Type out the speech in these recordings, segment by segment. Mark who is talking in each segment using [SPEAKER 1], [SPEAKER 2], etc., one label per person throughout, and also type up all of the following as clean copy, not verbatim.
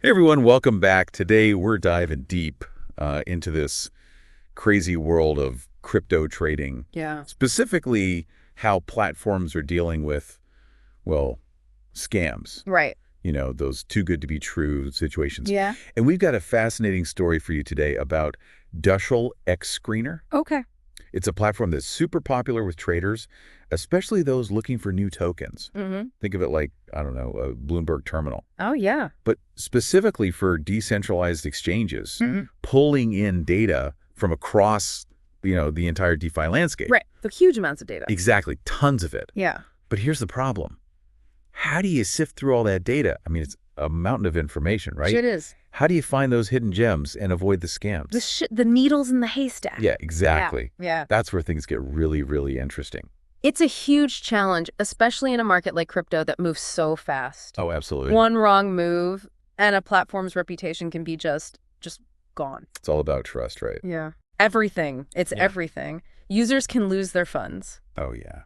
[SPEAKER 1] Hey everyone, welcome back. Today we're diving deep into this crazy world of crypto trading,
[SPEAKER 2] Yeah.
[SPEAKER 1] specifically how platforms are dealing with, well, scams.
[SPEAKER 2] Right.
[SPEAKER 1] You know, those too good to be true situations.
[SPEAKER 2] Yeah.
[SPEAKER 1] And we've got a fascinating story for you today about DEX Screener.
[SPEAKER 2] Okay.
[SPEAKER 1] It's a platform that's super popular with traders, especially those looking for new tokens.
[SPEAKER 2] Mm-hmm.
[SPEAKER 1] Think of it like, I don't know, a Bloomberg terminal.
[SPEAKER 2] Oh, yeah.
[SPEAKER 1] But specifically for decentralized exchanges,
[SPEAKER 2] Mm-hmm.
[SPEAKER 1] pulling in data from across, the entire DeFi landscape.
[SPEAKER 2] Right. The huge amounts of data.
[SPEAKER 1] Exactly. Tons of it.
[SPEAKER 2] Yeah.
[SPEAKER 1] But here's the problem. How do you sift through all that data? I mean, it's a mountain of information, right?
[SPEAKER 2] It is.
[SPEAKER 1] How do you find those hidden gems and avoid the scams?
[SPEAKER 2] The needles in the haystack.
[SPEAKER 1] Yeah, exactly.
[SPEAKER 2] Yeah.
[SPEAKER 1] That's where things get really, really interesting.
[SPEAKER 2] It's a huge challenge, especially in a market like crypto that moves so fast.
[SPEAKER 1] Oh, absolutely.
[SPEAKER 2] One wrong move and a platform's reputation can be just gone.
[SPEAKER 1] It's all about trust, right?
[SPEAKER 2] Yeah. Everything. It's everything. Users can lose their funds.
[SPEAKER 1] Oh, yeah.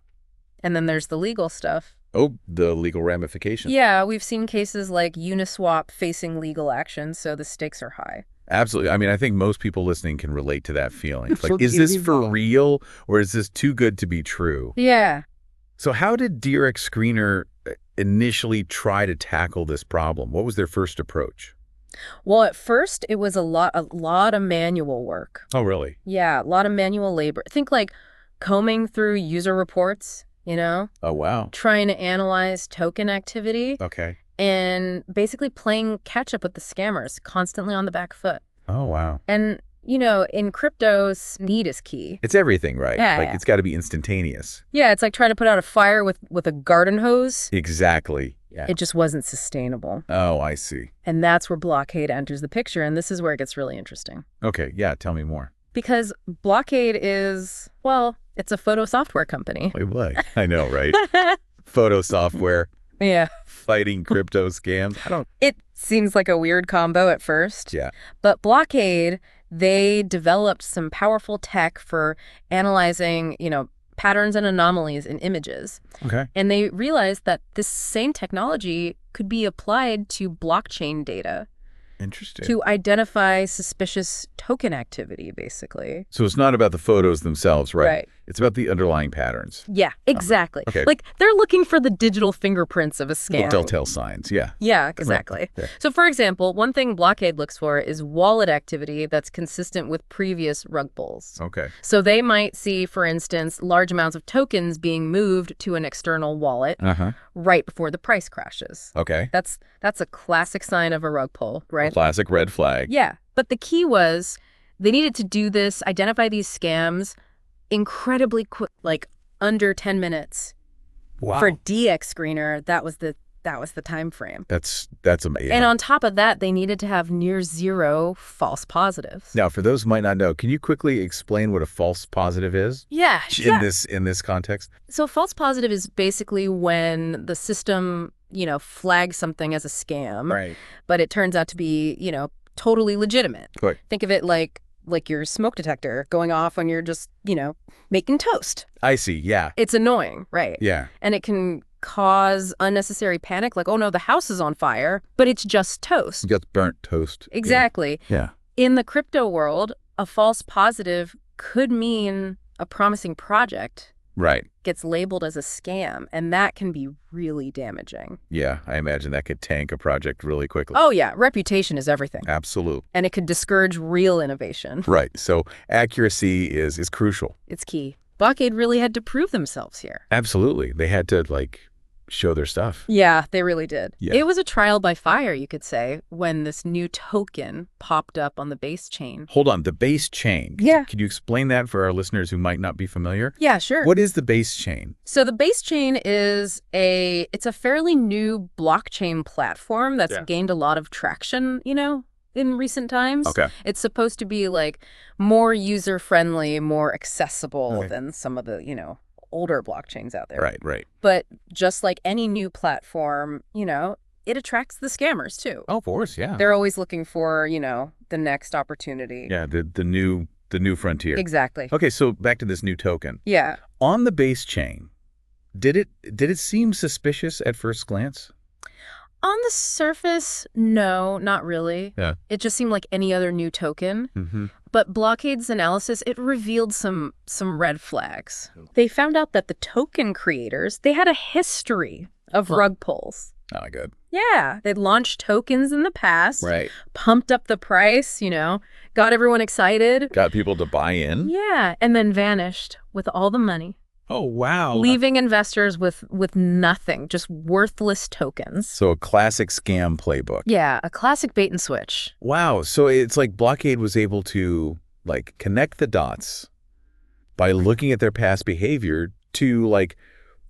[SPEAKER 2] And then there's the legal stuff.
[SPEAKER 1] Oh, the legal ramifications.
[SPEAKER 2] Yeah, we've seen cases like Uniswap facing legal action, so the stakes are high.
[SPEAKER 1] Absolutely. I mean, I think most people listening can relate to that feeling. Like, is this for real or is this too good to be true?
[SPEAKER 2] Yeah.
[SPEAKER 1] So how did DEX Screener initially try to tackle this problem? What was their first approach?
[SPEAKER 2] Well, at first, it was a lot of manual work.
[SPEAKER 1] Oh, really?
[SPEAKER 2] Yeah, a lot of manual labor. Think like combing through user reports,
[SPEAKER 1] Oh, wow.
[SPEAKER 2] trying to analyze token activity,
[SPEAKER 1] Okay.
[SPEAKER 2] and basically playing catch up with the scammers, constantly on the back foot.
[SPEAKER 1] Oh, wow.
[SPEAKER 2] And, in crypto, speed is key.
[SPEAKER 1] It's everything, right?
[SPEAKER 2] Yeah,
[SPEAKER 1] Like,
[SPEAKER 2] yeah.
[SPEAKER 1] it's got to be instantaneous.
[SPEAKER 2] Yeah, it's like trying to put out a fire with a garden hose.
[SPEAKER 1] Exactly. Yeah.
[SPEAKER 2] It just wasn't sustainable.
[SPEAKER 1] Oh, I see.
[SPEAKER 2] And that's where Blockade enters the picture, and this is where it gets really interesting.
[SPEAKER 1] Okay. Yeah. Tell me more.
[SPEAKER 2] Because Blockade is, well, it's a photo software company.
[SPEAKER 1] Wait, what? I know, right? Photo software
[SPEAKER 2] Yeah.
[SPEAKER 1] fighting crypto scams.
[SPEAKER 2] It seems like a weird combo at first.
[SPEAKER 1] Yeah.
[SPEAKER 2] But Blockade, they developed some powerful tech for analyzing, patterns and anomalies in images.
[SPEAKER 1] Okay.
[SPEAKER 2] And they realized that this same technology could be applied to blockchain data
[SPEAKER 1] Interesting.
[SPEAKER 2] to identify suspicious token activity, basically.
[SPEAKER 1] So it's not about the photos themselves, right?
[SPEAKER 2] Right.
[SPEAKER 1] It's about the underlying patterns.
[SPEAKER 2] Yeah, exactly.
[SPEAKER 1] Okay.
[SPEAKER 2] Like, they're looking for the digital fingerprints of a scam.
[SPEAKER 1] Telltale signs, yeah.
[SPEAKER 2] Yeah, exactly.
[SPEAKER 1] Yeah.
[SPEAKER 2] So, for example, one thing Blockade looks for is wallet activity that's consistent with previous rug pulls.
[SPEAKER 1] Okay.
[SPEAKER 2] So they might see, for instance, large amounts of tokens being moved to an external wallet
[SPEAKER 1] Uh-huh.
[SPEAKER 2] right before the price crashes.
[SPEAKER 1] Okay.
[SPEAKER 2] That's a classic sign of a rug pull, right?
[SPEAKER 1] Classic red flag.
[SPEAKER 2] Yeah. But the key was they needed to do this, identify these scams incredibly quick, like under 10 minutes.
[SPEAKER 1] Wow.
[SPEAKER 2] For DEX Screener, that was the time frame.
[SPEAKER 1] That's amazing.
[SPEAKER 2] And on top of that, they needed to have near zero false positives.
[SPEAKER 1] Now, for those who might not know, can you quickly explain what a false positive is
[SPEAKER 2] Yeah.
[SPEAKER 1] in this context?
[SPEAKER 2] So false positive is basically when the system, flags something as a scam,
[SPEAKER 1] Right.
[SPEAKER 2] but it turns out to be, totally legitimate.
[SPEAKER 1] Quick.
[SPEAKER 2] Think of it like your smoke detector going off when you're just, making toast.
[SPEAKER 1] I see. Yeah.
[SPEAKER 2] It's annoying, right?
[SPEAKER 1] Yeah.
[SPEAKER 2] And it can cause unnecessary panic, like, oh no, the house is on fire, but it's just toast.
[SPEAKER 1] You got burnt toast.
[SPEAKER 2] Exactly.
[SPEAKER 1] Yeah.
[SPEAKER 2] In the crypto world, a false positive could mean a promising project
[SPEAKER 1] Right.
[SPEAKER 2] gets labeled as a scam, and that can be really damaging.
[SPEAKER 1] Yeah. I imagine that could tank a project really quickly.
[SPEAKER 2] Oh yeah, reputation is everything.
[SPEAKER 1] Absolute.
[SPEAKER 2] And it could discourage real innovation.
[SPEAKER 1] Right. So accuracy is crucial.
[SPEAKER 2] It's key. Blockade really had to prove themselves here.
[SPEAKER 1] Absolutely. They had to show their stuff.
[SPEAKER 2] Yeah, they really did.
[SPEAKER 1] Yeah.
[SPEAKER 2] It was a trial by fire, you could say, when this new token popped up on the base chain.
[SPEAKER 1] Hold on. The base chain.
[SPEAKER 2] Yeah.
[SPEAKER 1] Could you explain that for our listeners who might not be familiar?
[SPEAKER 2] Yeah, sure.
[SPEAKER 1] What is the base chain?
[SPEAKER 2] So the base chain is it's a fairly new blockchain platform that's gained a lot of traction, in recent times.
[SPEAKER 1] Okay.
[SPEAKER 2] It's supposed to be more user-friendly, more accessible than some of the, older blockchains out there.
[SPEAKER 1] Right.
[SPEAKER 2] But just like any new platform, it attracts the scammers too.
[SPEAKER 1] Oh, of course, yeah.
[SPEAKER 2] They're always looking for, the next opportunity.
[SPEAKER 1] Yeah, the new frontier.
[SPEAKER 2] Exactly.
[SPEAKER 1] Okay, so back to this new token.
[SPEAKER 2] Yeah.
[SPEAKER 1] On the base chain, did it seem suspicious at first glance?
[SPEAKER 2] On the surface, no, not really.
[SPEAKER 1] Yeah.
[SPEAKER 2] It just seemed like any other new token.
[SPEAKER 1] Mm-hmm.
[SPEAKER 2] But Blockade's analysis, it revealed some red flags. They found out that the token creators, they had a history of rug pulls.
[SPEAKER 1] Oh, good.
[SPEAKER 2] Yeah, they'd launched tokens in the past,
[SPEAKER 1] Right.
[SPEAKER 2] pumped up the price, got everyone excited.
[SPEAKER 1] Got people to buy in.
[SPEAKER 2] Yeah, and then vanished with all the money.
[SPEAKER 1] Oh, wow.
[SPEAKER 2] Leaving investors with nothing, just worthless tokens.
[SPEAKER 1] So a classic scam playbook.
[SPEAKER 2] Yeah, a classic bait and switch.
[SPEAKER 1] Wow. So it's like Blockade was able to connect the dots by looking at their past behavior to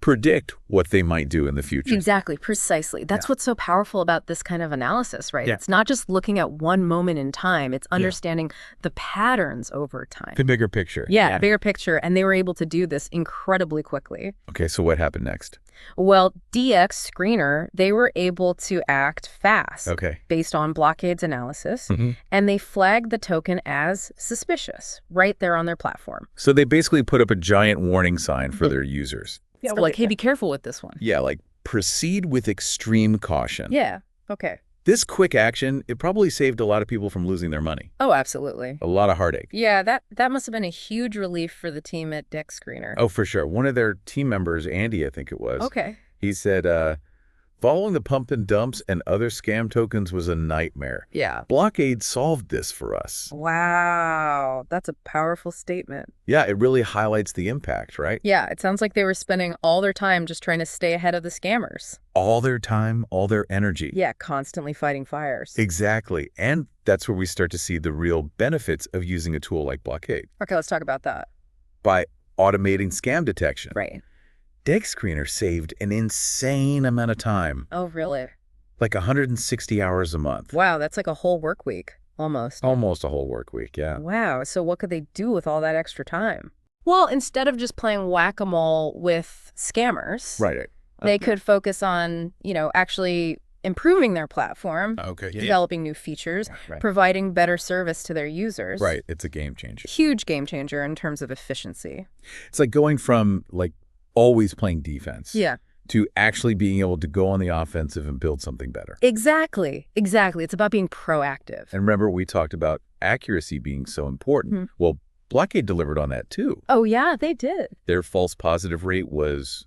[SPEAKER 1] predict what they might do in the future.
[SPEAKER 2] Exactly, precisely. That's what's so powerful about this kind of analysis, right?
[SPEAKER 1] Yeah.
[SPEAKER 2] It's not just looking at one moment in time. It's understanding the patterns over time.
[SPEAKER 1] The bigger picture.
[SPEAKER 2] Yeah, bigger picture. And they were able to do this incredibly quickly.
[SPEAKER 1] Okay, so what happened next?
[SPEAKER 2] Well, DEX Screener, they were able to act fast based on Blockade's analysis, and they flagged the token as suspicious right there on their platform.
[SPEAKER 1] So they basically put up a giant warning sign for their users.
[SPEAKER 2] Yeah, we're like, hey, be careful with this one.
[SPEAKER 1] Yeah, proceed with extreme caution.
[SPEAKER 2] Yeah, okay.
[SPEAKER 1] This quick action, it probably saved a lot of people from losing their money.
[SPEAKER 2] Oh, absolutely.
[SPEAKER 1] A lot of heartache.
[SPEAKER 2] Yeah, that must have been a huge relief for the team at DEX Screener.
[SPEAKER 1] Oh, for sure. One of their team members, Andy, I think it was.
[SPEAKER 2] Okay.
[SPEAKER 1] He said, following the pump and dumps and other scam tokens was a nightmare.
[SPEAKER 2] Yeah.
[SPEAKER 1] Blockade solved this for us.
[SPEAKER 2] Wow, that's a powerful statement.
[SPEAKER 1] Yeah, it really highlights the impact, right?
[SPEAKER 2] Yeah, it sounds like they were spending all their time just trying to stay ahead of the scammers.
[SPEAKER 1] All their time, all their energy.
[SPEAKER 2] Yeah, constantly fighting fires.
[SPEAKER 1] Exactly. And that's where we start to see the real benefits of using a tool like Blockade.
[SPEAKER 2] Okay, let's talk about that.
[SPEAKER 1] By automating scam detection.
[SPEAKER 2] Right.
[SPEAKER 1] DEX Screener saved an insane amount of time.
[SPEAKER 2] Oh, really?
[SPEAKER 1] Like 160 hours a month.
[SPEAKER 2] Wow, that's like a whole work week, almost.
[SPEAKER 1] Almost a whole work week, yeah.
[SPEAKER 2] Wow, so what could they do with all that extra time? Well, instead of just playing whack-a-mole with scammers,
[SPEAKER 1] Right.
[SPEAKER 2] they could focus on, actually improving their platform, developing new features, providing better service to their users.
[SPEAKER 1] Right, it's a game changer.
[SPEAKER 2] Huge game changer in terms of efficiency.
[SPEAKER 1] It's like going from always playing defense to actually being able to go on the offensive and build something better.
[SPEAKER 2] Exactly. It's about being proactive.
[SPEAKER 1] And remember, we talked about accuracy being so important. Well, Blockade delivered on that too.
[SPEAKER 2] Oh, yeah, they did.
[SPEAKER 1] Their false positive rate was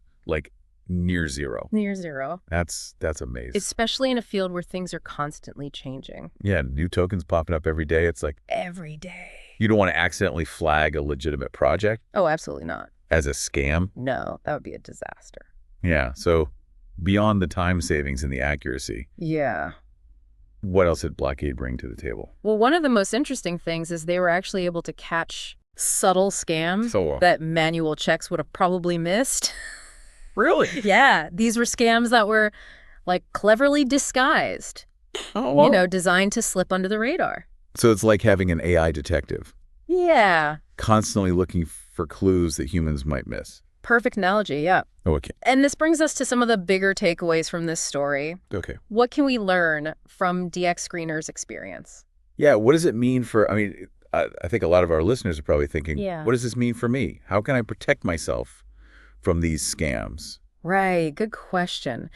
[SPEAKER 1] near zero.
[SPEAKER 2] Near zero.
[SPEAKER 1] That's amazing.
[SPEAKER 2] Especially in a field where things are constantly changing.
[SPEAKER 1] Yeah, new tokens popping up every day. It's
[SPEAKER 2] every day.
[SPEAKER 1] You don't want to accidentally flag a legitimate project.
[SPEAKER 2] Oh, absolutely not.
[SPEAKER 1] As a scam.
[SPEAKER 2] No, that would be a disaster.
[SPEAKER 1] Yeah, so beyond the time savings and the accuracy.
[SPEAKER 2] Yeah.
[SPEAKER 1] What else did Blockade bring to the table?
[SPEAKER 2] Well, one of the most interesting things is they were actually able to catch subtle scams that manual checks would have probably missed.
[SPEAKER 1] Really?
[SPEAKER 2] Yeah, these were scams that were cleverly disguised.
[SPEAKER 1] Oh, well.
[SPEAKER 2] Designed to slip under the radar.
[SPEAKER 1] So it's like having an AI detective.
[SPEAKER 2] Yeah.
[SPEAKER 1] Constantly looking for clues that humans might miss.
[SPEAKER 2] Perfect analogy, yeah.
[SPEAKER 1] Oh, okay.
[SPEAKER 2] And this brings us to some of the bigger takeaways from this story.
[SPEAKER 1] Okay.
[SPEAKER 2] What can we learn from DEX Screener's experience?
[SPEAKER 1] Yeah, what does it mean for, I think a lot of our listeners are probably thinking, what does this mean for me? How can I protect myself from these scams?
[SPEAKER 2] Right. Good question.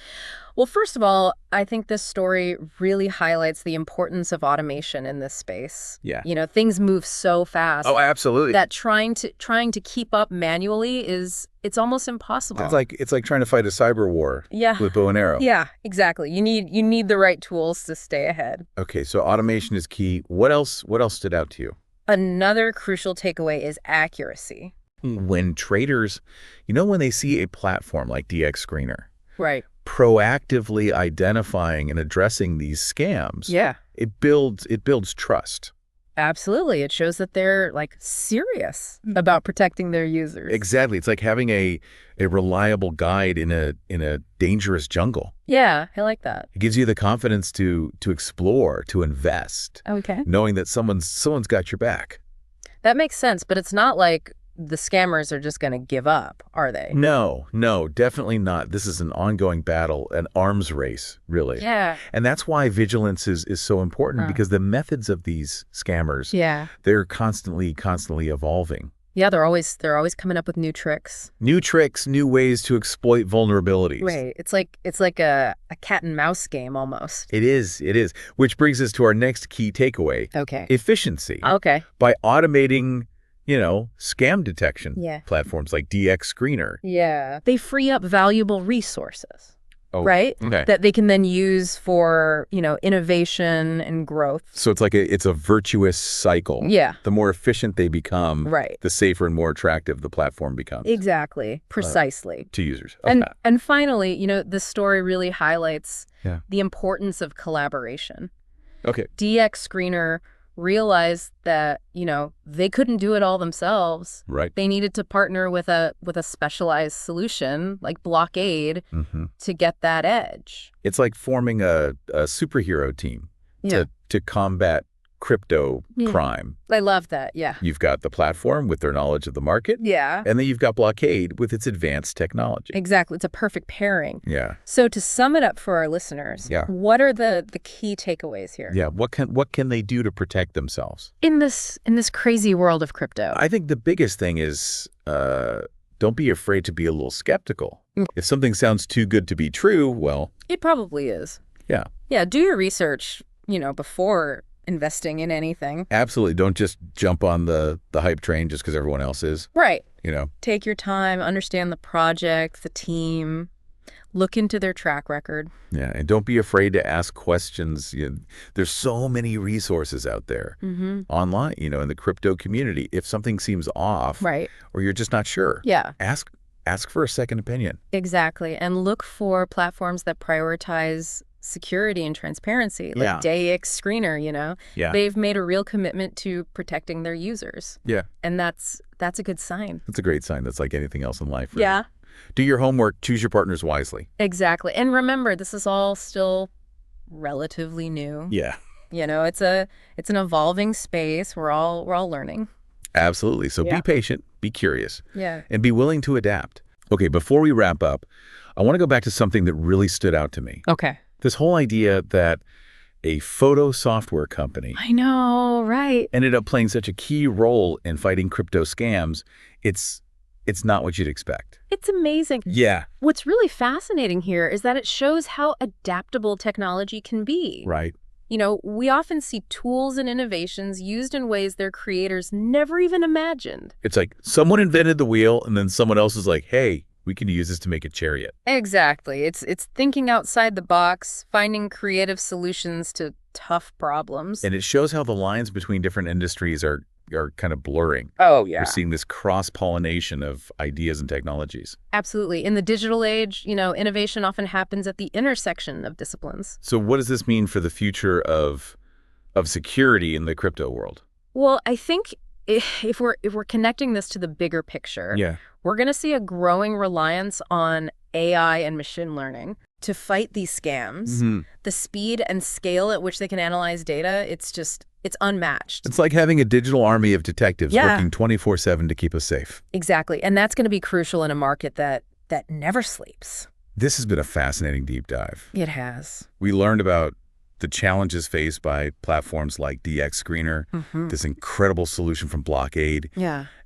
[SPEAKER 2] Well, first of all, I think this story really highlights the importance of automation in this space.
[SPEAKER 1] Yeah.
[SPEAKER 2] Things move so fast.
[SPEAKER 1] Oh, absolutely.
[SPEAKER 2] That trying to keep up manually it's almost impossible.
[SPEAKER 1] It's like trying to fight a cyber war with bow and arrow.
[SPEAKER 2] Yeah, exactly. You need the right tools to stay ahead.
[SPEAKER 1] Okay, so automation is key. What else stood out to you?
[SPEAKER 2] Another crucial takeaway is accuracy.
[SPEAKER 1] When traders, when they see a platform like DEX Screener,
[SPEAKER 2] right,
[SPEAKER 1] proactively identifying and addressing these scams, it builds trust.
[SPEAKER 2] Absolutely. It shows that they're serious about protecting their users.
[SPEAKER 1] Exactly. It's like having a reliable guide in a dangerous jungle.
[SPEAKER 2] Yeah, I like that.
[SPEAKER 1] It gives you the confidence to explore, to invest.
[SPEAKER 2] Okay.
[SPEAKER 1] Knowing that someone's got your back.
[SPEAKER 2] That makes sense, but it's not like the scammers are just going to give up, are they?
[SPEAKER 1] No, definitely not. This is an ongoing battle, an arms race, really.
[SPEAKER 2] Yeah.
[SPEAKER 1] And that's why vigilance is so important because the methods of these scammers, they're constantly evolving.
[SPEAKER 2] Yeah, they're always coming up with new tricks.
[SPEAKER 1] New tricks, new ways to exploit vulnerabilities.
[SPEAKER 2] Right. It's like a cat and mouse game almost.
[SPEAKER 1] It is. Which brings us to our next key takeaway.
[SPEAKER 2] Okay.
[SPEAKER 1] Efficiency.
[SPEAKER 2] Okay.
[SPEAKER 1] By automating, scam detection
[SPEAKER 2] Yeah.
[SPEAKER 1] platforms like DEX Screener.
[SPEAKER 2] Yeah. They free up valuable resources.
[SPEAKER 1] Oh,
[SPEAKER 2] right?
[SPEAKER 1] Okay.
[SPEAKER 2] That they can then use for, innovation and growth.
[SPEAKER 1] So it's a virtuous cycle.
[SPEAKER 2] Yeah.
[SPEAKER 1] The more efficient they become,
[SPEAKER 2] right,
[SPEAKER 1] the safer and more attractive the platform becomes.
[SPEAKER 2] Exactly. Precisely.
[SPEAKER 1] To users. Okay.
[SPEAKER 2] And finally, this story really highlights the importance of collaboration.
[SPEAKER 1] Okay.
[SPEAKER 2] DEX Screener realized that, they couldn't do it all themselves.
[SPEAKER 1] Right.
[SPEAKER 2] They needed to partner with a specialized solution like Blockade to get that edge.
[SPEAKER 1] It's like forming a superhero team to combat crypto crime.
[SPEAKER 2] I love that, yeah.
[SPEAKER 1] You've got the platform with their knowledge of the market.
[SPEAKER 2] Yeah.
[SPEAKER 1] And then you've got Blockade with its advanced technology.
[SPEAKER 2] Exactly. It's a perfect pairing.
[SPEAKER 1] Yeah.
[SPEAKER 2] So to sum it up for our listeners, what are the key takeaways here?
[SPEAKER 1] Yeah. What can they do to protect themselves?
[SPEAKER 2] In this crazy world of crypto?
[SPEAKER 1] I think the biggest thing is don't be afraid to be a little skeptical. If something sounds too good to be true, well...
[SPEAKER 2] It probably is.
[SPEAKER 1] Yeah.
[SPEAKER 2] Yeah, do your research, before investing in anything.
[SPEAKER 1] Absolutely. Don't just jump on the hype train just because everyone else is.
[SPEAKER 2] Right.
[SPEAKER 1] Take
[SPEAKER 2] your time, understand the project, the team, look into their track record.
[SPEAKER 1] Yeah, and don't be afraid to ask questions. There's so many resources out there online, in the crypto community. If something seems off,
[SPEAKER 2] right, or
[SPEAKER 1] you're just not sure, ask for a second opinion.
[SPEAKER 2] Exactly. And look for platforms that prioritize security and transparency, like DEX Screener, They've made a real commitment to protecting their users.
[SPEAKER 1] Yeah.
[SPEAKER 2] And that's a good sign.
[SPEAKER 1] That's a great sign. That's like anything else in life. Really.
[SPEAKER 2] Yeah.
[SPEAKER 1] Do your homework, choose your partners wisely.
[SPEAKER 2] Exactly. And remember, this is all still relatively new.
[SPEAKER 1] Yeah.
[SPEAKER 2] It's an evolving space. We're all learning.
[SPEAKER 1] Absolutely. So be patient, be curious,
[SPEAKER 2] and
[SPEAKER 1] be willing to adapt. Okay, before we wrap up, I want to go back to something that really stood out to me.
[SPEAKER 2] Okay.
[SPEAKER 1] This whole idea that a photo software company
[SPEAKER 2] I know, right,
[SPEAKER 1] ended up playing such a key role in fighting crypto scams, it's not what you'd expect.
[SPEAKER 2] It's amazing.
[SPEAKER 1] Yeah.
[SPEAKER 2] What's really fascinating here is that it shows how adaptable technology can be.
[SPEAKER 1] Right.
[SPEAKER 2] We often see tools and innovations used in ways their creators never even imagined.
[SPEAKER 1] It's like someone invented the wheel and then someone else is like, hey, we can use this to make a chariot.
[SPEAKER 2] Exactly. It's thinking outside the box, finding creative solutions to tough problems.
[SPEAKER 1] And it shows how the lines between different industries are kind of blurring.
[SPEAKER 2] Oh, yeah.
[SPEAKER 1] We're seeing this cross-pollination of ideas and technologies.
[SPEAKER 2] Absolutely. In the digital age, innovation often happens at the intersection of disciplines.
[SPEAKER 1] So what does this mean for the future of security in the crypto world?
[SPEAKER 2] Well, I think if we're connecting this to the bigger picture, we're going to see a growing reliance on AI and machine learning to fight these scams. The speed and scale at which they can analyze data, it's unmatched.
[SPEAKER 1] It's like having a digital army of detectives working 24/7 to keep us safe.
[SPEAKER 2] Exactly. And that's going to be crucial in a market that never sleeps.
[SPEAKER 1] This has been a fascinating deep dive.
[SPEAKER 2] It has.
[SPEAKER 1] We learned about the challenges faced by platforms like DEX Screener, this incredible solution from Blockade,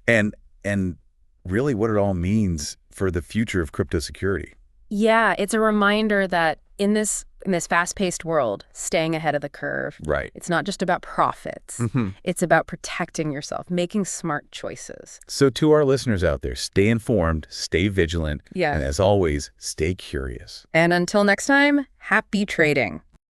[SPEAKER 1] and really what it all means for the future of crypto security.
[SPEAKER 2] Yeah, it's a reminder that in this fast-paced world, staying ahead of the curve.
[SPEAKER 1] Right.
[SPEAKER 2] It's not just about profits. It's about protecting yourself, making smart choices.
[SPEAKER 1] So to our listeners out there, stay informed, stay vigilant, and as always, stay curious.
[SPEAKER 2] And until next time, happy trading.